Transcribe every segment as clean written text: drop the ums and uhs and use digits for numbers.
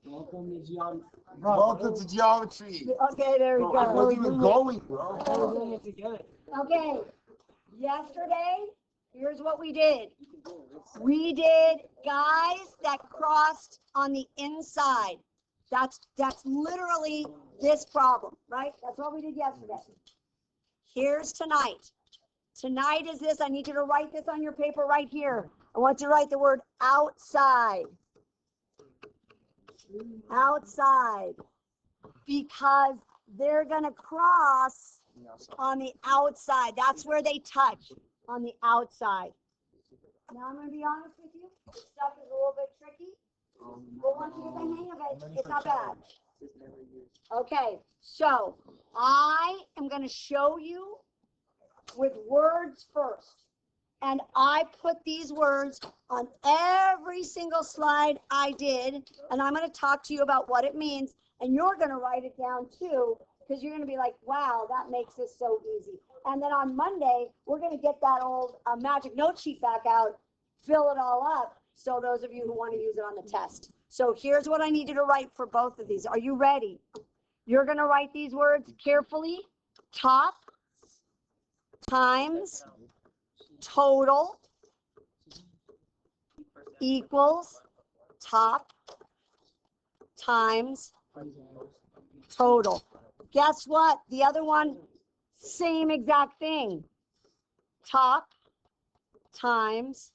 Welcome to geometry. Okay, there we I go. wasn't even going, bro. Okay, yesterday, here's what we did. We did guys that crossed on the inside. That's literally this problem, right? That's what we did yesterday. Here's tonight. Tonight is this. I need you to write this on your paper right here. I want you to write the word outside. Outside. Because they're going to cross on the outside. That's where they touch, on the outside. Now I'm going to be honest with you. This stuff is a little bit tricky. But once you get the hang of it, it's not bad. Okay, so I am going to show you with words first. And I put these words on every single slide I did. And I'm going to talk to you about what it means. And you're going to write it down too, because you're going to be like, wow, that makes this so easy. And then on Monday, we're going to get that old magic note sheet back out, fill it all up. So those of you who want to use it on the test. So here's what I need you to write for both of these. Are you ready? You're going to write these words carefully. Top times total equals top times total. Guess what? The other one, same exact thing. Top times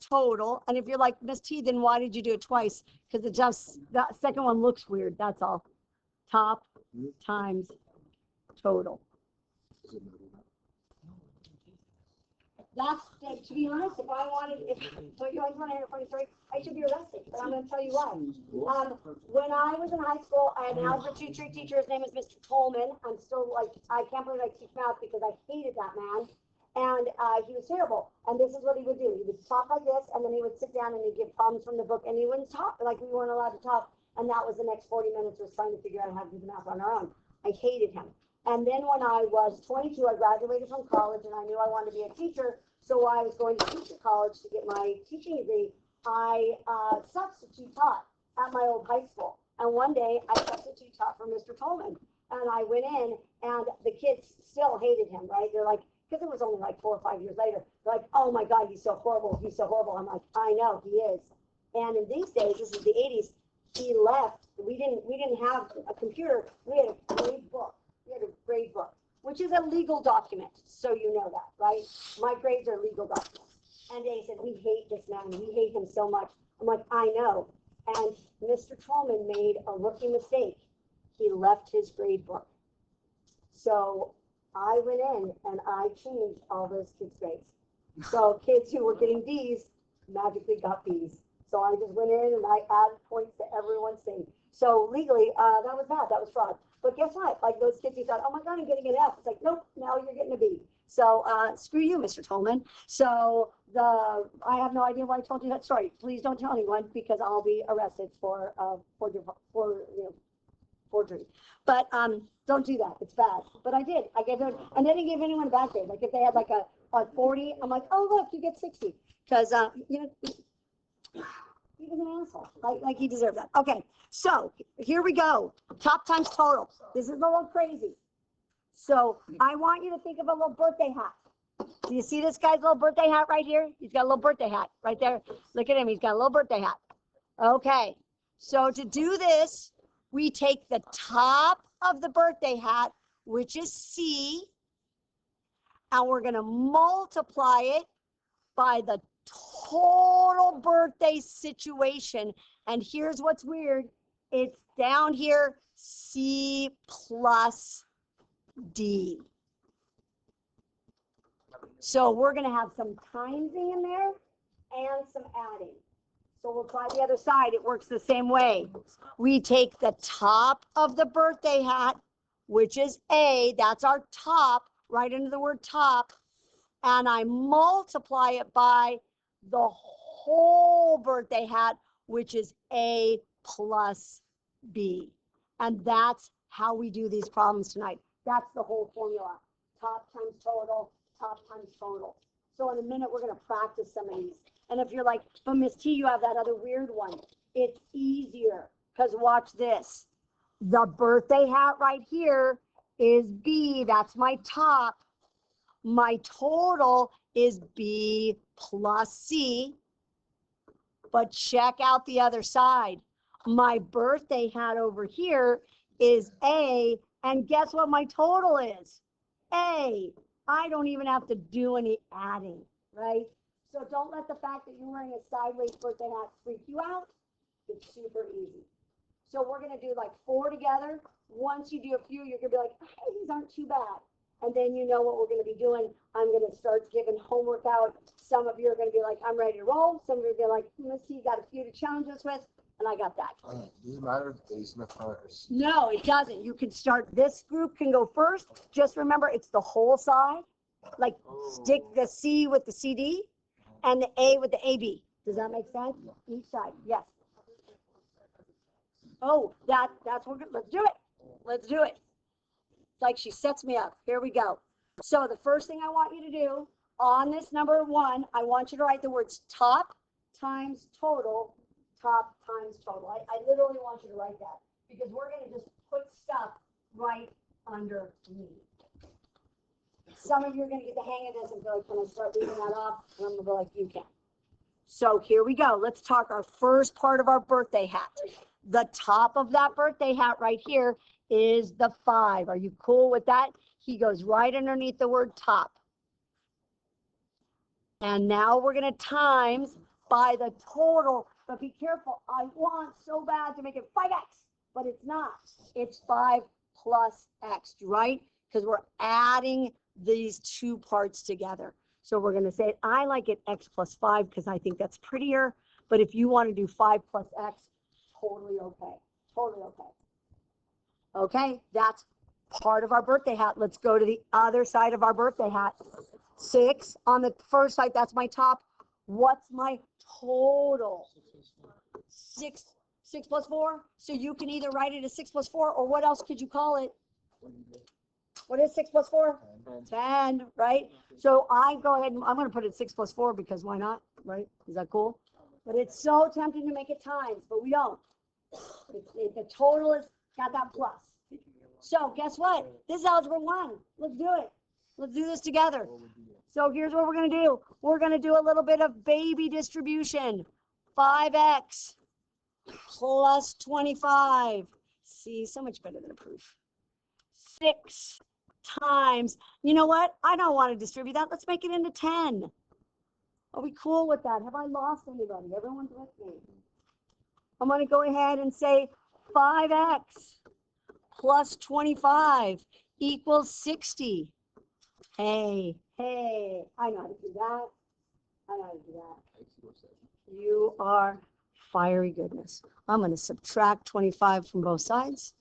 total. And if you're like, Miss T, then why did you do it twice? Because it just, that second one looks weird. That's all. Top times total. That's, to be honest, if I wanted, so you always want to hear a funny story, I should be arrested, but I'm going to tell you why. When I was in high school, I had an algebra teacher, his name is Mr. Tolman. I'm still like, I can't believe I teach math because I hated that man. And he was terrible. And this is what he would do. He would talk like this, and then he would sit down and he'd give problems from the book, and he wouldn't talk, like we weren't allowed to talk. And that was the next 40 minutes was trying to figure out how to do the math on our own. I hated him. And then when I was 22, I graduated from college, and I knew I wanted to be a teacher. So I was going to teacher college to get my teaching degree. I substitute taught at my old high school. And one day I substitute taught for Mr. Tolman. And I went in, and the kids still hated him, right? They're like, because it was only like 4 or 5 years later, they're like, oh my God, he's so horrible. He's so horrible. I'm like, I know, he is. And in these days, this is the 80s, he left. We didn't have a computer. We had a grade book. We had a grade book, which is a legal document, so you know that, right? My grades are legal documents. And they said, we hate this man. We hate him so much. I'm like, I know. And Mr. Tolman made a rookie mistake. He left his grade book. So I went in and I changed all those kids' grades. So kids who were getting D's magically got B's. So I just went in and I added points to everyone's thing. So legally, that was bad. That was fraud. But guess what? Like those kids who thought, oh my God, I'm getting an F. It's like, nope, now you're getting a B. So screw you, Mr. Tolman. So I have no idea why I told you that story. Please don't tell anyone because I'll be arrested for forgery. But don't do that. It's bad. But I did. I gave them, and they didn't give anyone a bad grade. Like if they had like a 40, I'm like, oh look, you get 60 because he was an asshole. Like he deserved that. Okay, so here we go. Top times total. This is a little crazy. So I want you to think of a little birthday hat. Do you see this guy's little birthday hat right here? He's got a little birthday hat right there. Look at him. He's got a little birthday hat. Okay, so to do this, we take the top of the birthday hat, which is C, and we're going to multiply it by the total birthday situation. And here's what's weird. It's down here, C plus D. So we're going to have some timesing in there and some adding. So we'll try the other side. It works the same way. We take the top of the birthday hat, which is A. That's our top, right into the word top. And I multiply it by the whole birthday hat, which is A plus B. And that's how we do these problems tonight. That's the whole formula. Top times total, top times total. So in a minute, we're going to practice some of these. And if you're like, but Miss T, you have that other weird one. It's easier Because watch this. The birthday hat right here is B. That's my top. My total is B plus C. But check out the other side. My birthday hat over here is A. And guess what my total is? A. I don't even have to do any adding, right? So don't let the fact that you're wearing a sideways birthday hat freak you out. It's super easy. So we're going to do like 4 together. Once you do a few, you're going to be like, hey, these aren't too bad. And then you know what we're going to be doing. I'm going to start giving homework out. Some of you are going to be like, I'm ready to roll. Some of you are going to be like, let's see, you got a few to challenge us with. And I got that. Does it matter if they smith first? No, it doesn't. You can start, this group can go first. Just remember, it's the whole side. Like stick the C with the CD and the A with the AB. Does that make sense? Each side, yes. Oh, that's what, let's do it. Let's do it. It's like she sets me up. Here we go. So the first thing I want you to do on this number 1, I want you to write the words top times total, top times total. I literally want you to write that because we're going to just put stuff right underneath. Some of you are going to get the hang of this and be like, when I start leaving that off, and I'm going to be like, you can. So here we go. Let's talk our first part of our birthday hat. The top of that birthday hat right here is the 5. Are you cool with that? He goes right underneath the word top. And now we're going to times by the total. But be careful. I want so bad to make it 5x, but it's not. It's 5 plus x, right? Because we're adding these 2 parts together. So we're going to say, I like it x plus 5 because I think that's prettier. But if you want to do 5 plus x, totally okay. Totally okay. Okay, that's part of our birthday hat. Let's go to the other side of our birthday hat. 6 on the first side, that's my top. What's my total? 6 plus 4. So you can either write it as 6 plus 4, or what else could you call it? What is 6 plus 4? 10, right? So I go ahead and I'm going to put it 6 plus 4 because why not, right? Is that cool? But it's so tempting to make it times, but we don't. The total is got that plus. So guess what? This is algebra 1. Let's do it. Let's do this together. So here's what we're going to do. We're going to do a little bit of baby distribution. 5x plus 25. See, so much better than a proof. 6 times. You know what? I don't want to distribute that. Let's make it into 10. Are we cool with that? Have I lost anybody? Everyone's with me. I'm going to go ahead and say 5x plus 25 equals 60. Hey, I know how to do that. I know how to do that. You are fiery goodness. I'm going to subtract 25 from both sides.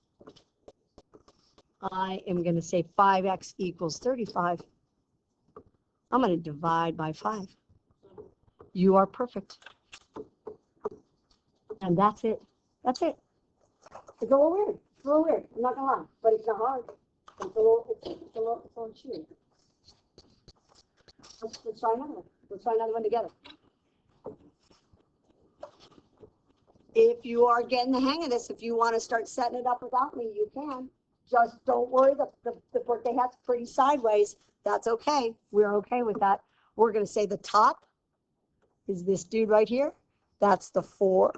I am going to say 5x equals 35. I'm going to divide by 5. You are perfect. And that's it. That's it. It's a little weird. It's a little weird. I'm not going to lie. But it's not hard. It's a little cheating. Let's try another one. Let's try another one together. If you are getting the hang of this, if you want to start setting it up without me, you can. Just don't worry. The birthday hat's pretty sideways. That's okay. We're okay with that. We're going to say the top is this dude right here. That's the 4.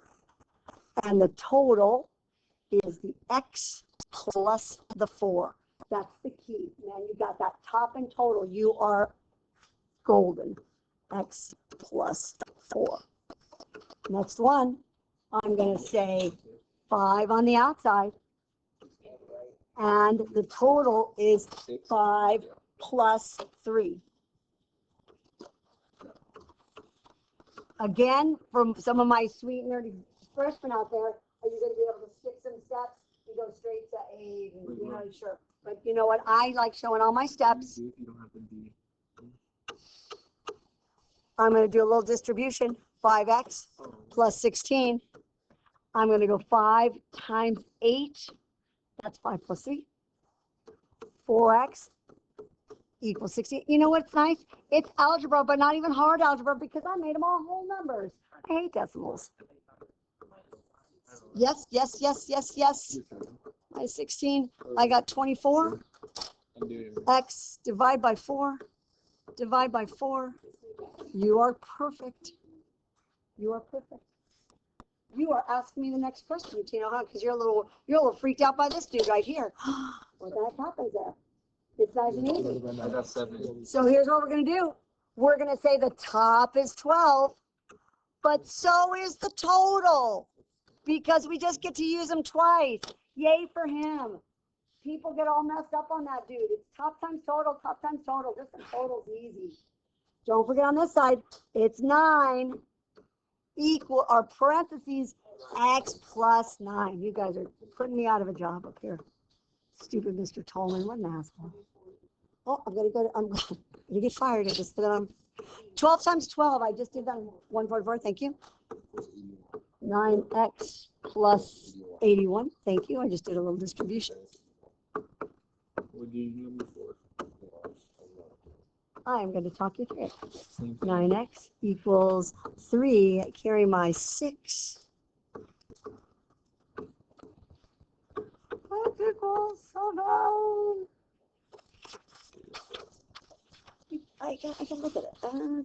And the total is the x plus the 4. That's the key. Now you got that top and total. You are golden. X plus 4. Next one, I'm going to say 5 on the outside. And the total is 5 plus 3. Again, from some of my sweet nerdy freshmen out there, are you going to be able to skip some steps and go straight to A? And, you know, sure. But you know what? I like showing all my steps. I'm going to do a little distribution. 5x plus 16. I'm going to go 5 times 8. That's 5 plus 3. 4x equals 16. You know what's nice? It's algebra, but not even hard algebra because I made them all whole numbers. I hate decimals. Yes, yes, yes, yes, yes. Minus 16. I got 24. X, divide by 4. Divide by 4. You are perfect. You are perfect. You are asking me the next question, Tina, huh? Because you're a little freaked out by this dude right here. What the heck happens there? It's nice and easy. I got 7. So here's what we're gonna do. We're gonna say the top is 12, but so is the total, because we just get to use them twice. Yay for him. People get all messed up on that, dude. It's top times total, top times total. Just the total's easy. Don't forget on this side, it's 9 equal, or parentheses, x plus 9. You guys are putting me out of a job up here. Stupid Mr. Tolman, what an asshole. Oh, I'm gonna get fired at this. 12 times 12, I just did that. 144, thank you. 9x plus 81, thank you. I just did a little distribution. What do you need me for? I am going to talk you through it. 9x equals 3. Carry my 6. X equals 7. I can look at it. There.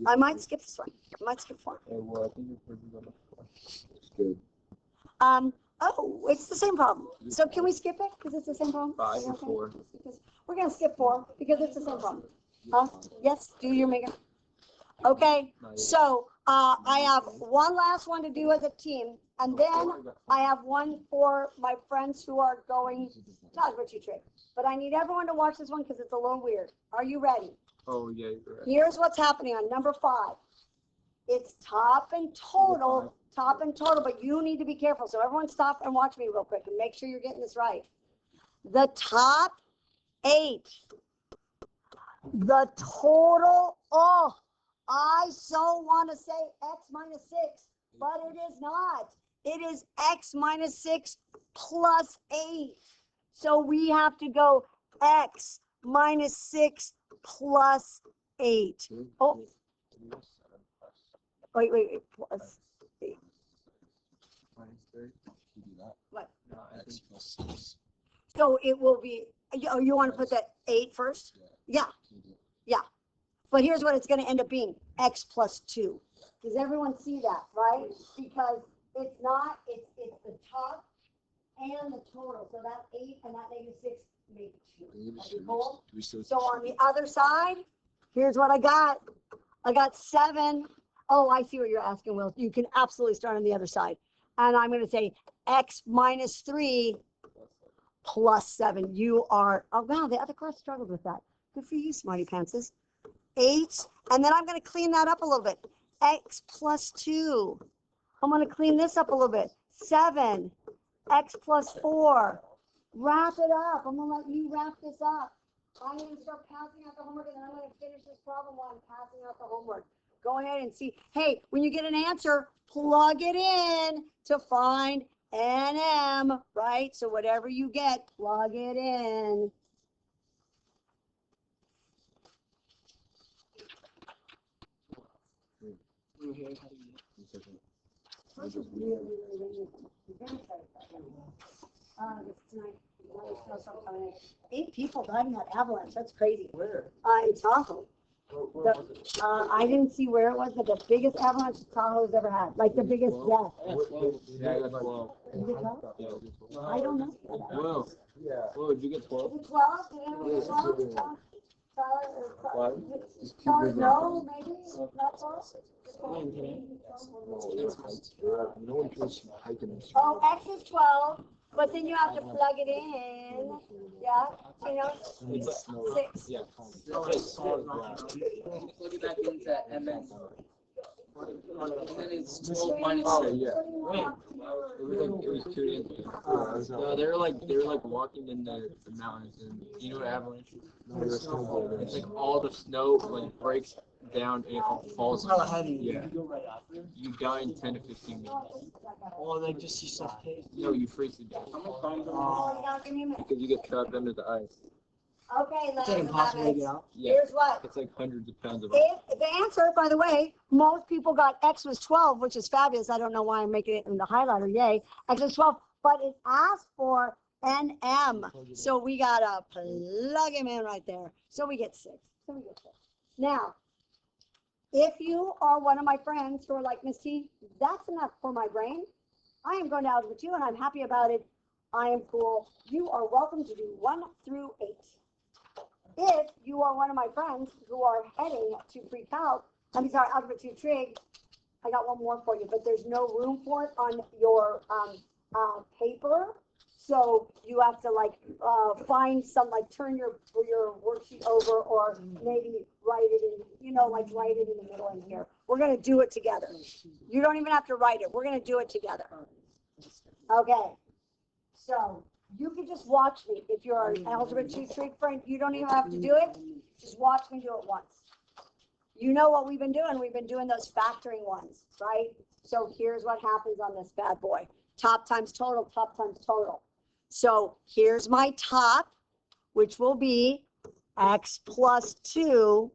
I might skip this one. I might skip 4. Well, I think you're pretty good. It's good. Oh, it's the same problem. So can we skip it? Because it's the same problem? 5 or 4. We're going to skip 4 because it's the same problem. Huh? Yes, do your maker. Okay, so I have one last one to do as a team, and then I have one for my friends who are going to algebra trip. But I need everyone to watch this one because it's a little weird. Are you ready? Oh, yeah, you're right. Here's what's happening on number 5. It's top and total, but you need to be careful. So everyone stop and watch me real quick and make sure you're getting this right. The top 8. The total, oh, I so want to say x minus 6, but it is not. It is x minus 6 plus 8. So we have to go x minus 6 plus 8. Oh, wait, plus 8. What? X plus 6. So it will be, you want to put that 8 first? Yeah. But here's what it's going to end up being, x plus 2. Does everyone see that, right? Because it's not, it's the top and the total. So that 8 and that negative 6 make 2. Cool? So on the other side, here's what I got. I got 7. Oh, I see what you're asking, Will. You can absolutely start on the other side. And I'm going to say x minus 3 plus 7. You are, oh wow, the other class struggled with that. Good for you, smarty pantses. 8, and then I'm going to clean that up a little bit. X plus 2. I'm going to clean this up a little bit. 7. X plus 4. Wrap it up. I'm going to let you wrap this up. I'm going to start passing out the homework, and then I'm going to finish this problem while I'm passing out the homework. Go ahead and see. Hey, when you get an answer, plug it in to find NM, right? So whatever you get, plug it in. Tonight. 8 people died in that avalanche. That's crazy. Where? In Tahoe. I didn't see where it was, but the biggest avalanche Tahoe's ever had. Like the biggest death. Yeah, I got 12. Did you get 12? Yeah. I don't know. Well, did you get 12? Is it 12? Did anyone get 12? No, maybe not 12. Oh, X is 12, but then you have to plug it in. Yeah, you know, 6. Yeah. Plug it back into MS. And then it's 12 minus 6. Yeah. It was 2 days ago. No, they were like walking in the mountains, and you know what avalanche is? It's like all the snow like breaks down and it all falls. Yeah. You die in 10 to 15 minutes. Or they just use self-taste. No, you freeze to death. Oh, you gotta give me a minute. Because you get trapped under the ice. Okay, let Is it me impossible to have get it. out? Yeah. Here's what. It's like hundreds of pounds of The answer, by the way, most people got X was 12, which is fabulous. I don't know why I'm making it in the highlighter. Yay. X was 12, but it asked for NM. So we got to plug him in right there. So we get 6. Now, if you are one of my friends who are like, Miss T, that's enough for my brain. I am going to algebra 2 and I'm happy about it. I am cool. You are welcome to do 1 through 8. If you are one of my friends who are heading to pre-calc, algebra 2 trig, I got one more for you, but there's no room for it on your paper. So you have to like find some, like turn your worksheet over or maybe write it in, like write it in the middle in here. We're going to do it together. You don't even have to write it. We're going to do it together. Okay. So you can just watch me. If you're an algebra 2 trig friend, you don't even have to do it. Just watch me do it once. You know what we've been doing? We've been doing those factoring ones, right? So here's what happens on this bad boy. Top times total, top times total. So here's my top, which will be X plus 2.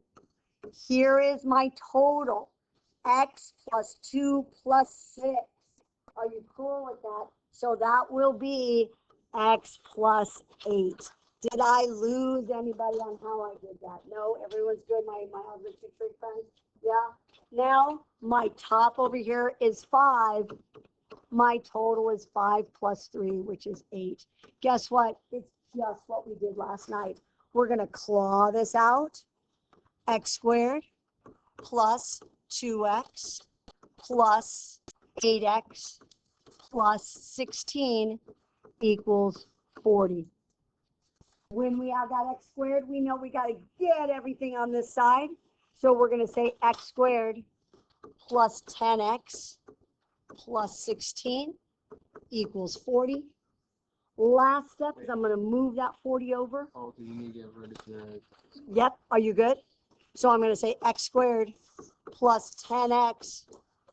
Here is my total, X plus 2 plus 6. Are you cool with that? So that will be X plus 8. Did I lose anybody on how I did that? No, everyone's good. My algebra 2 trig friends. Yeah. Now my top over here is 5. My total is 5 plus 3, which is 8. Guess what? It's just what we did last night. We're going to claw this out. X squared plus 2x plus 8x plus 16 equals 40. When we have that x squared, we know we got to get everything on this side. So we're going to say x squared plus 10x plus 16 equals 40. Last step is I'm going to move that 40 over. Oh, because you need to get rid of the. Yep. Are you good? So I'm going to say x squared plus 10x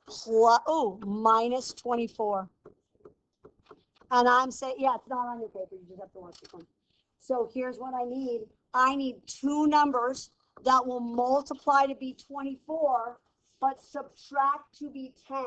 plus, minus 24. And I'm saying, yeah, it's not on your paper. You just have to watch this one. So here's what I need. I need 2 numbers that will multiply to be 24, but subtract to be 10.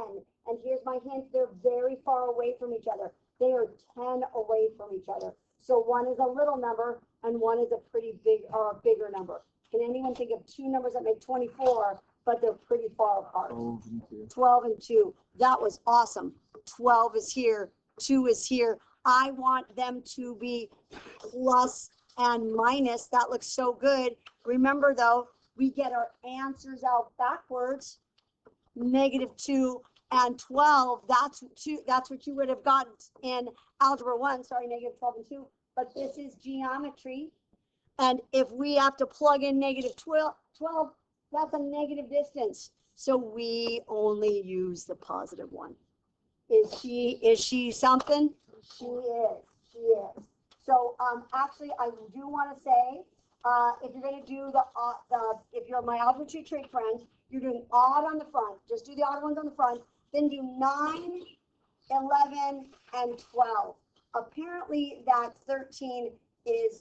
And here's my hint. They're very far away from each other. They are 10 away from each other. So one is a little number and one is a pretty big or a bigger number. Can anyone think of 2 numbers that make 24, but they're pretty far apart? 12 and 2. 12 and 2. That was awesome. 12 is here. 2 is here. I want them to be plus and minus. That looks so good. Remember though, we get our answers out backwards. -2 and 12. That's what you would have gotten in algebra 1. Sorry, -12 and 2. But this is geometry. And if we have to plug in -12, that's a negative distance. So we only use the positive one. Is she something? She is. So actually I do want to say, if you're going to do if you're my algebra 2 trig friends, you're doing odd on the front. Just do the odd ones on the front. Then do 9, 11, and 12. Apparently that 13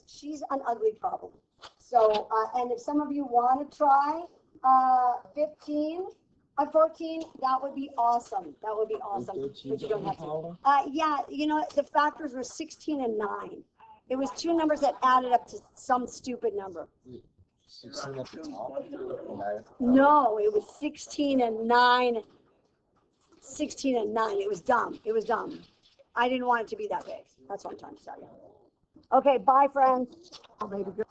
she's an ugly problem. So, and if some of you want to try 15, 14, that would be awesome. That would be awesome. But you don't have to. Yeah, the factors were 16 and 9. It was 2 numbers that added up to some stupid number. 16 at the top? No, it was 16 and 9. 16 and 9. It was dumb. I didn't want it to be that big. That's what I'm trying to tell you. Okay, bye, friends. Oh, baby girl.